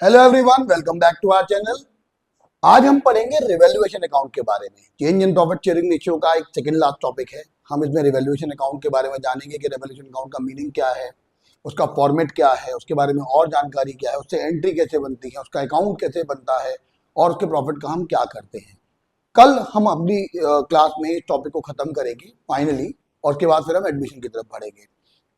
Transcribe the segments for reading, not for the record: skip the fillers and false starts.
Hello everyone, welcome back to our channel. आज हम पढ़ेंगे रिवैल्यूएशन अकाउंट के बारे में। Change in profit sharing ratio का एक सेकंड लास्ट टॉपिक है। हम इसमें रिवैल्यूएशन अकाउंट के बारे में जानेंगे कि रिवैल्यूएशन अकाउंट का मीनिंग क्या है, उसका फॉर्मेट क्या है, उसके बारे में और जानकारी क्या है, उससे एंट्री कैसे बनती है, उसका अकाउंट कैसे बनता है और उसके प्रॉफिट का हम क्या करते हैं। कल हम अपनी क्लास में इस टॉपिक को खत्म करेंगे फाइनली, और उसके बाद फिर हम एडमिशन की तरफ बढ़ेंगे।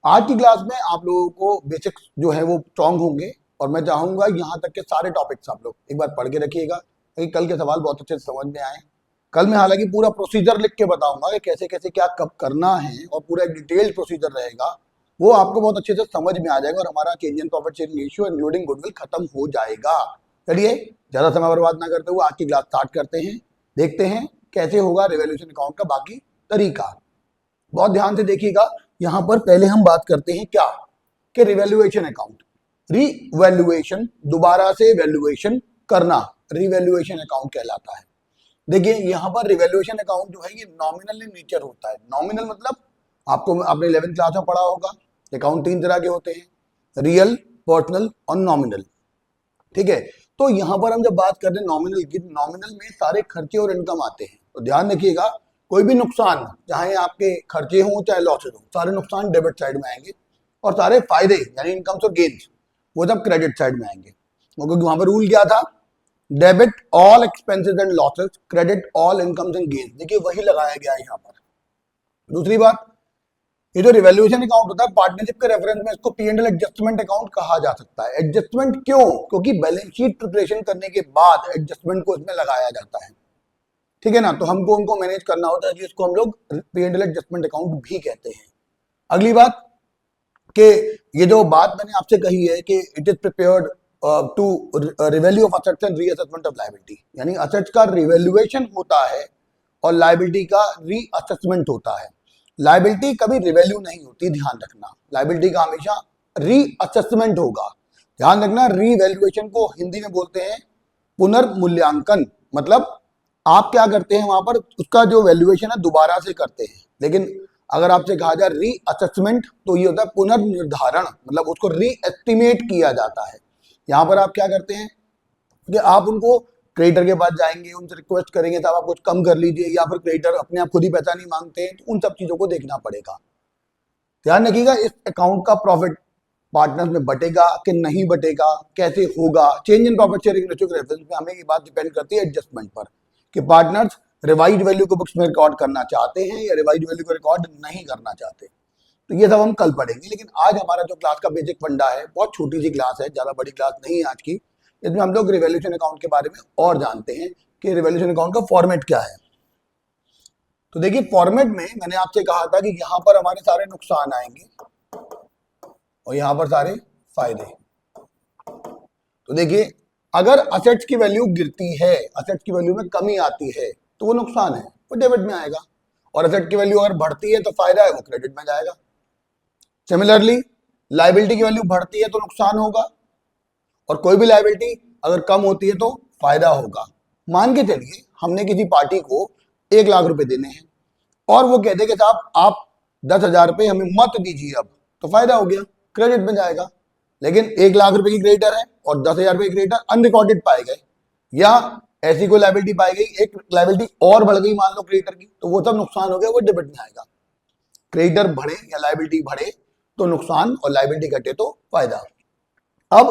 आज की क्लास में आप लोगों को बेसिक्स जो है वो स्ट्रांग होंगे और मैं चाहूंगा यहाँ तक के सारे टॉपिक्स आप लोग एक बार पढ़ के रखिएगा क्योंकि कल के सवाल बहुत अच्छे से समझ में आए। कल मैं हालांकि पूरा प्रोसीजर लिख के बताऊंगा कि कैसे कैसे क्या कब करना है और पूरा एक डिटेल्ड प्रोसीजर रहेगा, वो आपको बहुत अच्छे से समझ में आ जाएगा और हमारा change in profit sharing ratio including goodwill खत्म हो जाएगा। चलिए ज्यादा समय बर्बाद ना करते हुए आज की क्लास स्टार्ट करते हैं। देखते हैं कैसे होगा रिवैल्यूएशन अकाउंट का बाकी तरीका। बहुत ध्यान से देखिएगा। यहां पर पहले हम बात करते हैं क्या कि रिवैल्यूएशन अकाउंट, रिवैल्यूएशन दोबारा से वैल्यूएशन करना रिवैल्यूएशन अकाउंट कहलाता है। देखिए यहां पर रिवैल्यूएशन अकाउंट जो है ये नॉमिनल इन नेचर होता है। नॉमिनल मतलब आपको आपने 11th क्लास में पढ़ा होगा, अकाउंट तीन तरह के होते हैं, रियल, पर्सनल और नॉमिनल। ठीक है, तो यहां पर हम जब बात कर रहे हैं नॉमिनल की, नॉमिनल में सारे खर्चे और इनकम आते हैं। तो ध्यान रखिएगा, कोई भी नुकसान चाहे आपके खर्चे हों चाहे लॉसेज हो, सारे नुकसान डेबिट साइड में आएंगे और सारे फायदे यानी इनकम्स और गेन्स वो सब क्रेडिट साइड में आएंगे। क्योंकि वहां पर रूल क्या था, debit all expenses and losses, credit all incomes and gains. देखिए वही लगाया गया है यहाँ पर। दूसरी बात, ये जो रिवैल्यूएशन अकाउंट होता है पार्टनरशिप के रेफरेंस में इसको P&L एडजस्टमेंट अकाउंट कहा जा सकता है। एडजस्टमेंट क्यों? क्योंकि बैलेंस शीट प्रिपरेशन करने के बाद एडजस्टमेंट को इसमें लगाया जाता है। ठीक है ना, तो हमको उनको मैनेज करना होता है जिसको हम लोग P&L एडजस्टमेंट अकाउंट भी कहते हैं। अगली बात कि ये जो बात मैंने आपसे कही है कि it is prepared to revalue of assets and reassessment of liability, यानी असेट्स का रिवैल्यूएशन होता है और लायबिलिटी का रीअसेसमेंट होता है। लायबिलिटी कभी रिवैल्यू नहीं होती, ध्यान रखना। लायबिलिटी का हमेशा रीअसेसमेंट होगा। ध्यान रखना, रीवैल्यूएशन को हिंदी में बोलते हैं पुनर्मूल्यांकन। मतलब आप क्या करते हैं वहां पर उसका जो वैल्यूएशन है दोबारा से करते हैं, लेकिन अगर आपसे कहा जाए रीअसेसमेंट तो ये होता है पुनर्निर्धारण, मतलब उसको रीएस्टिमेट किया जाता है। यहां पर आप क्या करते हैं कि आप उनको क्रेडिटर के पास जाएंगे, उनसे रिक्वेस्ट करेंगे साहब आप कुछ कम कर लीजिए, या फिर क्रेडिटर अपने आप खुद ही पैसा नहीं मांगते हैं, तो उन सब चीजों को देखना पड़ेगा। ध्यान रखिएगा, इस अकाउंट का प्रॉफिट पार्टनर्स में बटेगा कि नहीं बटेगा, कैसे होगा। Change in profit sharing ratio के रेफरेंस में हमें ये बात डिपेंड करती है एडजस्टमेंट पर कि पार्टनर्स रिवाइज वैल्यू को बुक्स में रिकॉर्ड करना चाहते हैं या रिवाइज वैल्यू को रिकॉर्ड नहीं करना चाहते। तो ये सब हम कल पढ़ेंगे, लेकिन आज हमारा जो क्लास का बेसिक फंडा है, बहुत छोटी सी क्लास है, ज्यादा बड़ी क्लास नहीं है आज की। इसमें हम लोग रिवैल्यूएशन अकाउंट के बारे में और जानते हैं कि रिवैल्यूएशन अकाउंट का फॉर्मेट क्या है। तो देखिए फॉर्मेट में मैंने आपसे कहा था कि यहाँ पर हमारे सारे नुकसान आएंगे और यहाँ पर सारे फायदे। तो देखिए अगर असेट्स की वैल्यू गिरती है, असेट्स की वैल्यू में कमी आती है तो वो नुकसान है, वो डेबिट में आएगा। और असेट की वैल्यू अगर बढ़ती है तो फायदा है, वो क्रेडिट में जाएगा। सिमिलरली लायबिलिटी की वैल्यू बढ़ती है तो नुकसान होगा और कोई भी लायबिलिटी अगर कम होती है तो फायदा होगा। मान के चलिए हमने किसी पार्टी को 1 लाख रुपए देने हैं और वो कहते कि साहब आप 10,000 रुपए हमें मत दीजिए, अब तो फायदा हो गया, क्रेडिट में जाएगा। लेकिन 1 लाख रुपए की क्रेडिटर है और 10,000 रुपए की क्रेडिटर अनरिकॉर्डेड पाए गए, या ऐसी कोई लायबिलिटी पाई गई, एक लायबिलिटी और बढ़ गई मान लो क्रेडिटर की, तो वो सब नुकसान हो गया, वो डेबिट में आएगा। क्रेडिटर बढ़े या लायबिलिटी बढ़े तो नुकसान और लायबिलिटी घटे तो फायदा। अब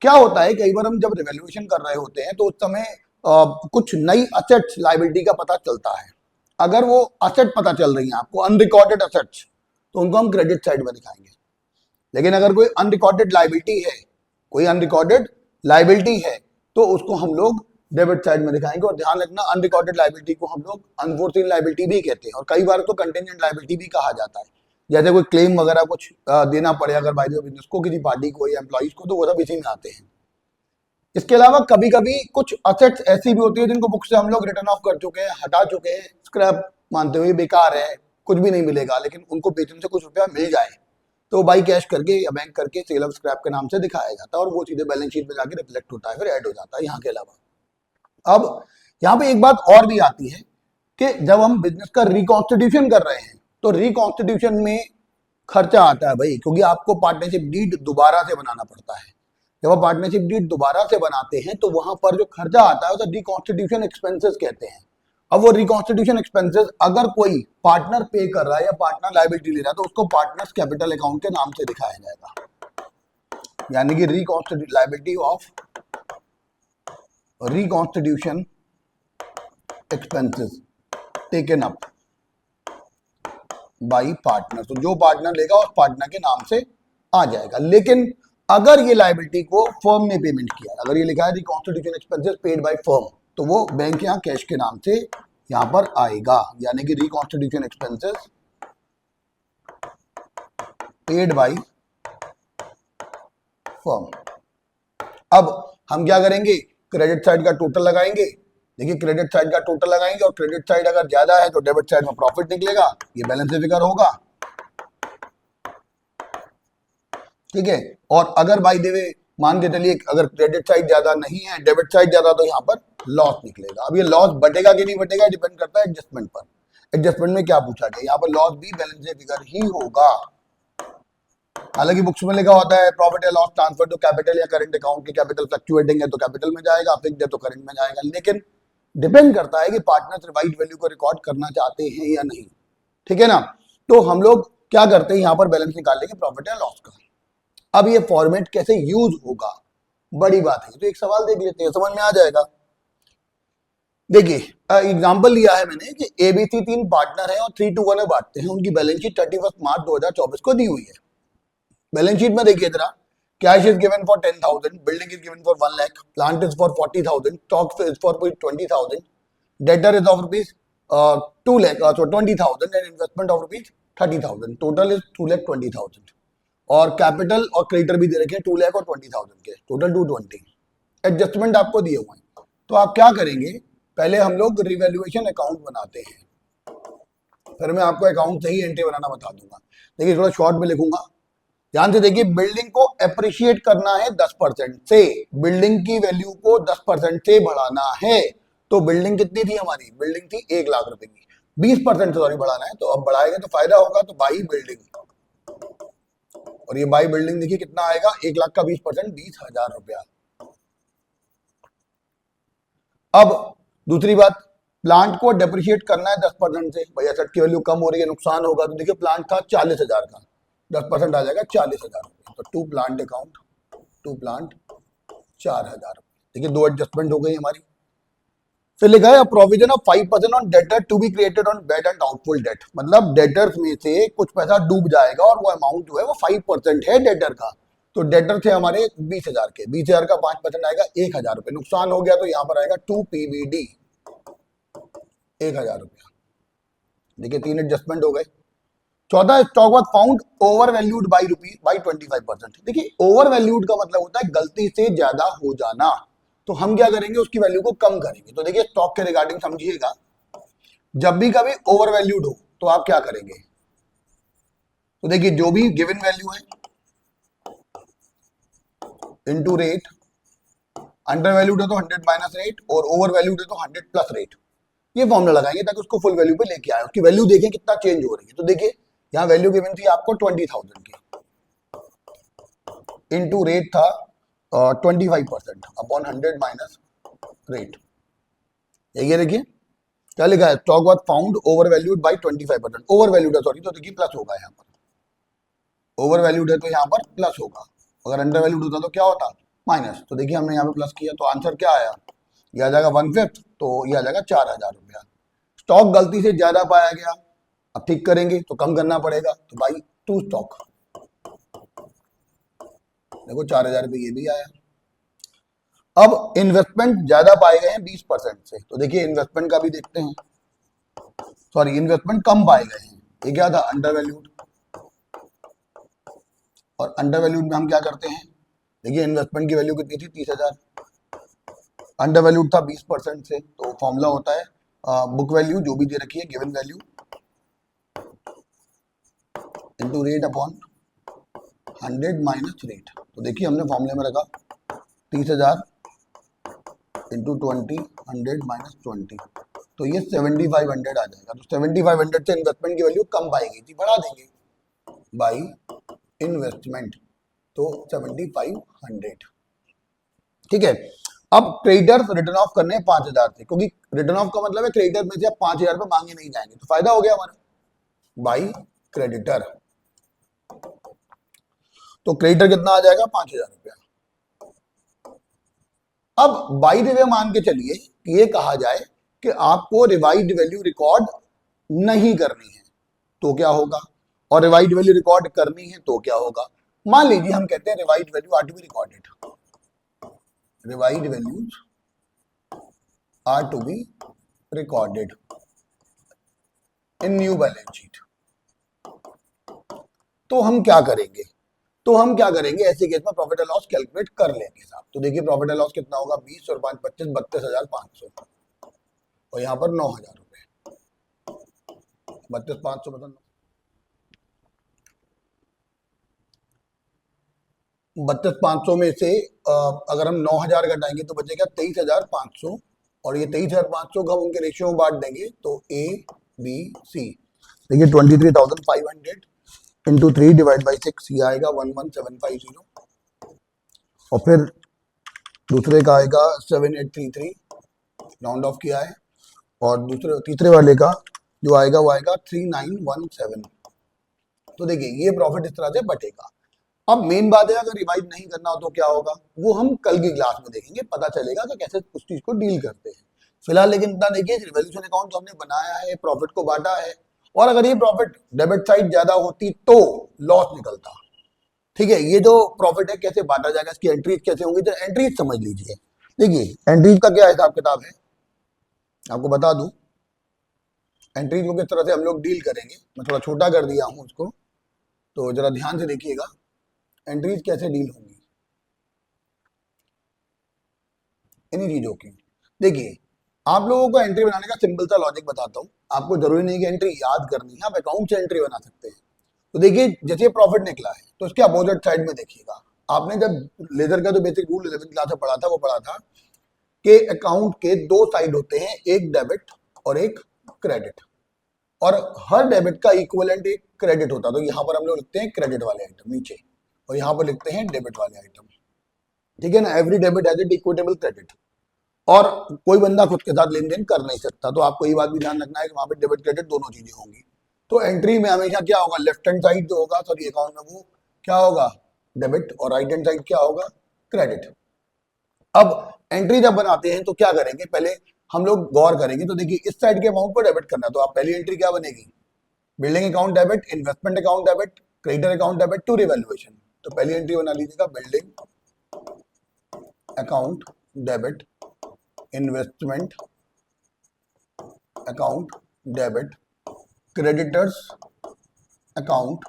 क्या होता है, कई बार हम जब रिवैल्यूएशन कर रहे होते हैं तो उस समय कुछ नई असेट्स लायबिलिटी का पता चलता है। अगर वो असेट पता चल रही है आपको अनरिकॉर्डेड असेट्स, तो उनको हम क्रेडिट साइड में दिखाएंगे। लेकिन अगर कोई अनरिकॉर्डेड लायबिलिटी है, कोई अनरिकॉर्डेड लायबिलिटी है तो उसको हम लोग डेबिट साइड में दिखाएंगे। और ध्यान रखना, अनरिकॉर्डेड लायबिलिटी को हम लोग अनफोर्सीन लायबिलिटी भी कहते हैं और कई बार तो कंटेंजेंट लायबिलिटी भी कहा जाता है। जैसे कोई क्लेम वगैरह कुछ देना पड़े अगर बाय द बिजनेस को किसी पार्टी को या एम्प्लॉइज को, तो वो सब इसी में आते हैं। इसके अलावा कभी कभी कुछ असेट्स ऐसी भी होती है जिनको बुक से हम लोग रिटर्न ऑफ कर चुके हैं, हटा चुके हैं, स्क्रैप मानते हुए बेकार है, कुछ भी नहीं मिलेगा, लेकिन उनको बेचने से कुछ रुपया मिल जाए तो बाई कैश करके या बैंक करके सेल ऑफ स्क्रैप के नाम से दिखाया जाता है और वो सीधे बैलेंस शीट में जाके रिफ्लेक्ट होता है, फिर ऐड हो जाता है। यहाँ के अलावा अब यहाँ पे एक बात और भी आती है कि जब हम बिजनेस का रिकॉन्स्टिट्यूशन कर रहे हैं तो रिकॉन्स्टिट्यूशन में खर्चा आता है भाई, क्योंकि आपको पार्टनरशिप डीड दोबारा से बनाना पड़ता है। जब आप पार्टनरशिप डीड दोबारा से बनाते हैं तो वहां पर जो खर्चा आता है उसे रिकॉन्स्टिट्यूशन एक्सपेंसेस कहते हैं। अब वो रिकॉन्स्टिट्यूशन एक्सपेंसेस अगर कोई पार्टनर पे कर रहा है या पार्टनर लायबिलिटी ले रहा है तो उसको पार्टनर्स कैपिटल अकाउंट के नाम से दिखाया जाएगा, यानी कि reconstitution liability of reconstitution expenses taken up by partner. तो जो पार्टनर लेगा उस पार्टनर के नाम से आ जाएगा। लेकिन अगर ये लायबिलिटी को फर्म ने पेमेंट किया, अगर ये लिखा है reconstitution expenses paid by firm, तो वो बैंक यहाँ कैश के नाम से यहां पर आएगा, यानी कि reconstitution expenses paid by firm. अब हम क्या करेंगे, क्रेडिट साइड का टोटल लगाएंगे। देखिए क्रेडिट साइड का टोटल लगाएंगे और क्रेडिट साइड अगर ज्यादा है तो डेबिट साइड में प्रॉफिट निकलेगा, ये बैलेंस फिगर होगा, ठीक है। और अगर बाय द वे मान के चलिए अगर क्रेडिट साइड ज्यादा नहीं है, डेबिट साइड ज्यादा, तो यहाँ पर लॉस निकलेगा। अब ये लॉस बटेगा कि नहीं बटेगा डिपेंड करता है एडजस्टमेंट पर। एडजस्टमेंट में क्या पूछा गया, यहाँ पर लॉस भी बैलेंस फिगर ही होगा। हालांकि बुक्स में लिखा होता है प्रॉफिट या लॉस ट्रांसफर टू कैपिटल या करंट अकाउंट की, कैपिटल फ्लक्चुएटिंग है तो कैपिटल में जाएगा, फिक्स्ड है तो करंट में जाएगा। लेकिन डिपेंड करता है कि पार्टनर्स रिवाइज्ड वैल्यू को रिकॉर्ड करना चाहते हैं या नहीं, ठीक है ना। तो हम लोग क्या करते हैं, यहाँ पर बैलेंस निकाल लेंगे प्रॉफिट या लॉस का। अब ये फॉर्मेट कैसे यूज होगा, बड़ी बात है, तो एक सवाल देख लेते हैं, समझ में आ जाएगा। देखिए एग्जांपल लिया है मैंने कि एबीसी 3 पार्टनर हैं और 3:1 में बांटते हैं, उनकी बैलेंस शीट 31 मार्च 2024 को दी हुई है। बैलेंस शीट में देखिए जरा, cash is given for 10,000, building is given for 1 lakh, plant is for 40,000, stock is for 20,000, debtor is of rupees 2 lakh, so 20,000 and investment of rupees 30,000, total is 2,20,000 और कैपिटल और क्रेडिटर भी दे रखे हैं 2 लाख और 20,000 के, टोटल 220। एडजस्टमेंट आपको दिए हुए हैं, तो आप क्या करेंगे, पहले हम लोग रिवैल्यूएशन अकाउंट बनाते हैं, फिर मैं आपको अकाउंट से ही एंट्री बनाना बता दूंगा। देखिए थोड़ा शॉर्ट में लिखूंगा, ध्यान से देखिए। बिल्डिंग को एप्रिशिएट करना है 10% से, बिल्डिंग की वैल्यू को 10% से बढ़ाना है। तो बिल्डिंग कितनी थी हमारी, बिल्डिंग थी 1 लाख रुपए की, 20% सॉरी बढ़ाना है, तो अब बढ़ाएगा तो फायदा होगा, तो बाई बिल्डिंग, और ये बाई बिल्डिंग देखिए कितना आएगा, 1 लाख का 20%, 20,000 रुपया। अब दूसरी बात, प्लांट को डेप्रिशिएट करना है 10% से, भैया एसेट की वैल्यू कम हो रही है, नुकसान होगा, तो देखिए प्लांट था 40,000 का, 10% आ जाएगा 40,000 रुपये, तो to plant account, to plant 4,000 रुपये। देखिए 2 एडजस्टमेंट हो गई हमारी। फिर लिखा है provision of 5% on debtor to be created on bad and doubtful debt, मतलब डेटर्स में से कुछ पैसा डूब जाएगा और वो अमाउंट जो है वो 5% है डेटर का। तो डेटर थे हमारे 20,000 के, 20,000 का 5% आएगा 1,000 रुपये, नुकसान हो गया तो यहाँ पर आएगा 2 PBD 1,000 रुपया। देखिए 3 एडजस्टमेंट हो गए। चौथा, stock was found over valued by 25%। देखिए ओवर वैल्यूड का मतलब होता है गलती से ज्यादा हो जाना, तो हम क्या करेंगे, उसकी वैल्यू को कम करेंगे। तो देखिए स्टॉक के रिगार्डिंग समझिएगा, जब भी कभी ओवर वैल्यूड हो तो आप क्या करेंगे, तो देखिए जो भी गिवन वैल्यू है इनटू रेट, अंडर वैल्यूड है तो 100 माइनस रेट और ओवर वैल्यूड है तो 100 प्लस रेट, ये फॉर्मूला लगाएंगे ताकि उसको फुल वैल्यू पे लेके आए, उसकी वैल्यू देखें कितना चेंज हो रही है। तो देखिए यहाँ वैल्यू गिवन थी आपको 20,000 की, इनटू रेट था 25% अपॉन 100 माइनस रेट। ये देखिए क्या लिखा है, stock was found over valued by 25%, over valued है सॉरी, तो देखिए प्लस होगा यहाँ पर, ओवर वैल्यूड है तो यहाँ पर प्लस होगा, अगर अंडर वैल्यूड होता तो क्या होता, माइनस। तो देखिए हमने यहाँ पे प्लस किया तो आंसर क्या आया, ये आ जाएगा 1/5, तो ये आ जाएगा 4,000 रुपया। स्टॉक गलती से ज्यादा पाया गया, अब ठीक करेंगे तो कम करना पड़ेगा, तो भाई 2 स्टॉक, देखो 4,000 रुपये ये भी आया। अब इन्वेस्टमेंट ज्यादा पाए गए हैं 20% से, तो देखिए इन्वेस्टमेंट का भी देखते हैं, सॉरी इन्वेस्टमेंट कम पाए गए हैं, ये क्या था अंडर वैल्यूड, और अंडर वैल्यूड में हम क्या करते हैं, देखिए इन्वेस्टमेंट की वैल्यू कितनी थी 30,000, अंडर वैल्यूड था 20% से, तो फॉर्मूला होता है बुक वैल्यू जो भी दे रखी है given value into rate upon 100 minus rate. तो देखिए हमने फॉर्मूले में रखा 30,000 इंटू 20, 100 माइनस 20, तो ये 7,500 आ जाएगा। तो 7,500 से इन्वेस्टमेंट की वैल्यू कम पाई गई थी, बढ़ा देंगे बाई इन्वेस्टमेंट, तो 7,500। ठीक है। अब क्रेडिटर्स रिटर्न ऑफ करने हैं 5,000 से, क्योंकि रिटर्न ऑफ का मतलब है क्रेडिटर में से 5,000 रुपए मांगे नहीं जाएंगे, तो फायदा हो गया हमारा बाई क्रेडिटर। तो क्रेडिटर कितना आ जाएगा 5,000 रुपया। अब बाई द वे मान के चलिए कि ये कहा जाए कि आपको रिवाइज्ड वैल्यू रिकॉर्ड नहीं करनी है तो क्या होगा, और रिवाइज्ड वैल्यू रिकॉर्ड करनी है तो क्या होगा। मान लीजिए हम कहते हैं revised value are to be recorded, revised values are to be recorded in new balance sheet. तो हम क्या करेंगे, ऐसे केस में प्रॉफिट एंड लॉस कैलकुलेट कर लेंगे साहब। तो देखिए प्रॉफिट एंड लॉस कितना होगा, 20 और 5 25 32,500 और यहाँ पर 9,000 रुपए, 32,500 मतलब 32,500 में से अगर हम 9,000 घटाएंगे तो बचेगा 23,500, और ये 23,500 को हम उनके रेशियो में बांट देंगे तो ए बी सी। देखिए 23,500 इंटू 3 डिवाइड बाई 6, ये आएगा 11,750, और फिर दूसरे का आएगा 7,833 राउंड ऑफ किया है, और तीसरे वाले का जो आएगा वो आएगा 3,917। तो देखिए ये प्रॉफिट इस तरह से बटेगा। अब मेन बात है अगर रिवाइज नहीं करना हो तो क्या होगा, वो हम कल की क्लास में देखेंगे, पता चलेगा कि कैसे उस चीज को डील करते हैं। फिलहाल लेकिन इतना देखिए रिवॉल्यूशन अकाउंट तो हमने बनाया है, प्रॉफिट को बांटा है, और अगर ये प्रॉफिट डेबिट साइड ज्यादा होती तो लॉस निकलता। ठीक है, ये जो प्रॉफिट है कैसे बांटा जाएगा, इसकी एंट्रीज कैसे होंगी, तो एंट्रीज समझ लीजिए। देखिए एंट्रीज का क्या हिसाब किताब है आपको बता दूं, एंट्रीज को किस तरह से हम लोग डील करेंगे। मैं थोड़ा छोटा कर दिया हूं उसको, तो जरा ध्यान से देखिएगा एंट्रीज कैसे डील होंगी इन्हीं चीजों की। देखिए आप लोगों को एंट्री बनाने का सिंपल सा लॉजिक बताता हूं, आपको जरूरी नहीं कि एंट्री याद करनी है, आप अकाउंट से एंट्री बना सकते हैं। तो देखिए जैसे प्रॉफिट निकला है तो उसके अपोजिट साइड में देखिएगा, आपने जब लेजर का जो बेसिक रूल 11th क्लास में पढ़ा था वो पढ़ा था कि अकाउंट के दो साइड होते हैं, एक डेबिट और एक क्रेडिट, और हर डेबिट का इक्विवेलेंट एक क्रेडिट होता है। तो यहाँ पर हम लोग लिखते हैं क्रेडिट वाले आइटम नीचे, और यहाँ पर लिखते हैं डेबिट वाले आइटम। ठीक है ना, every debit has an equitable credit, और कोई बंदा खुद के साथ लेन देन कर नहीं सकता, तो आपको ये बात भी ध्यान रखना है कि वहां पे डेबिट क्रेडिट दोनों चीजें होंगी। तो एंट्री में हमेशा क्या होगा, लेफ्ट हैंड साइड जो होगा सॉरी अकाउंट में वो क्या होगा डेबिट, और राइट हैंड साइड क्या होगा क्रेडिट। अब एंट्री जब बनाते हैं तो क्या करेंगे, पहले हम लोग गौर करेंगे। तो देखिए इस साइड के अमाउंट को डेबिट करना, तो आप पहली एंट्री क्या बनेगी, building account debit, investment account debit, creditor account debit to revaluation. तो पहली एंट्री बना लीजिएगा building account debit, investment account debit, creditors account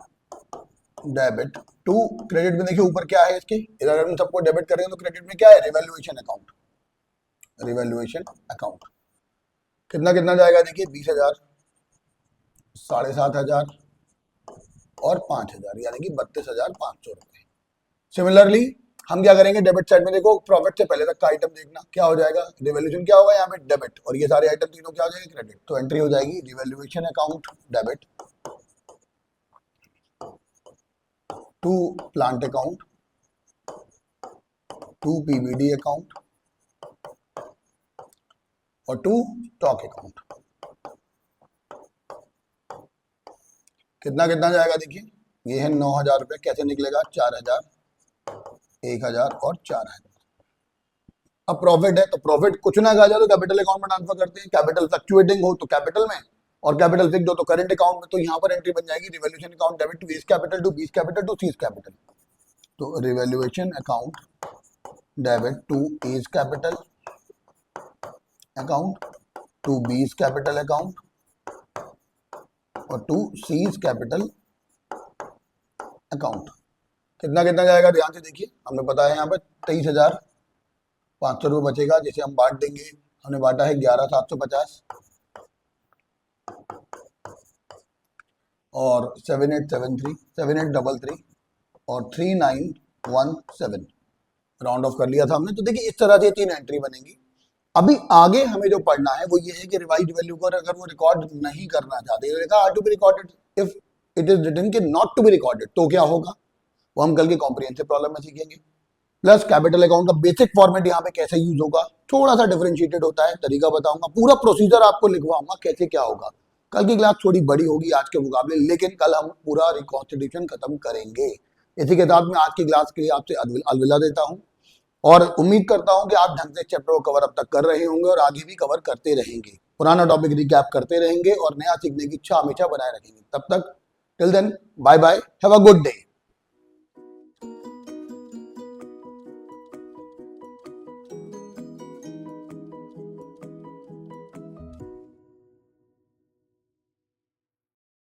debit to credit में देखिए ऊपर क्या है इसके, इधर हम सबको डेबिट करेंगे तो क्रेडिट में क्या है रिवैल्यूएशन अकाउंट, रिवैल्यूएशन अकाउंट। कितना कितना जाएगा देखिए 20,000, 7,500 और 5,000, यानी कि 32,500 रुपए। सिमिलरली हम क्या करेंगे, डेबिट साइड में देखो प्रॉफिट से पहले तक का आइटम देखना क्या हो जाएगा, रिवैल्यूएशन क्या होगा यहाँ पे डेबिट, और ये सारे आइटम तीनों क्या हो जाएंगे क्रेडिट। तो एंट्री हो जाएगी revaluation account debit to plant account to PVD account और टू स्टॉक अकाउंट। कितना कितना जाएगा देखिए, ये है 9,000 रुपए, कैसे निकलेगा 4,000, 1,000 और 4,000। अब प्रॉफिट है तो प्रॉफिट कुछ ना कहा जाए तो कैपिटल अकाउंट में ट्रांसफर करते हैं, कैपिटल फ्लक्चुएटिंग हो तो कैपिटल में, और कैपिटल फिक्स्ड हो तो करंट अकाउंट में। तो यहाँ पर एंट्री बन जाएगी revaluation account debit to A's capital to B's capital to C's capital. तो revaluation account debit to A's capital account to B's capital account और टू सीज कैपिटल अकाउंट। कितना कितना जाएगा ध्यान से देखिए, हमें पता है यहाँ पर 23,500 रुपये बचेगा, जिसे हम बांट देंगे। हमने बांटा है 11,750 और 7,833 और 3,917 राउंड ऑफ कर लिया था हमने। तो देखिए इस तरह से तीन एंट्री बनेगी। अभी आगे हमें जो पढ़ना है वो ये है कि रिवाइज्ड वैल्यू को अगर वो रिकॉर्ड नहीं करना चाहते, are to be recorded, if it is written कि नॉट टू बी रिकॉर्डेड तो क्या होगा, वो हम कल के कॉम्प्रिहेंसिव प्रॉब्लम में सीखेंगे। प्लस कैपिटल अकाउंट का बेसिक फॉर्मेट यहाँ पे कैसे यूज होगा, थोड़ा सा डिफरेंशिएटेड होता है, तरीका बताऊंगा, पूरा प्रोसीजर आपको लिखवाऊंगा कैसे क्या होगा। कल की क्लास थोड़ी बड़ी होगी आज के मुकाबले, लेकिन कल हम पूरा रिकॉन्स्टिट्यूशन खत्म करेंगे। इसी के साथ मैं आज की क्लास के लिए आपसे अलविदा देता हूँ और उम्मीद करता हूँ कि आप ढंग से चैप्टर को कवर अब तक कर रहे होंगे और आगे भी कवर करते रहेंगे, पुराना टॉपिक रिकैप करते रहेंगे और नया सीखने की इच्छा हमेशा बनाए रखेंगे। तब तक till then bye bye, have a good day.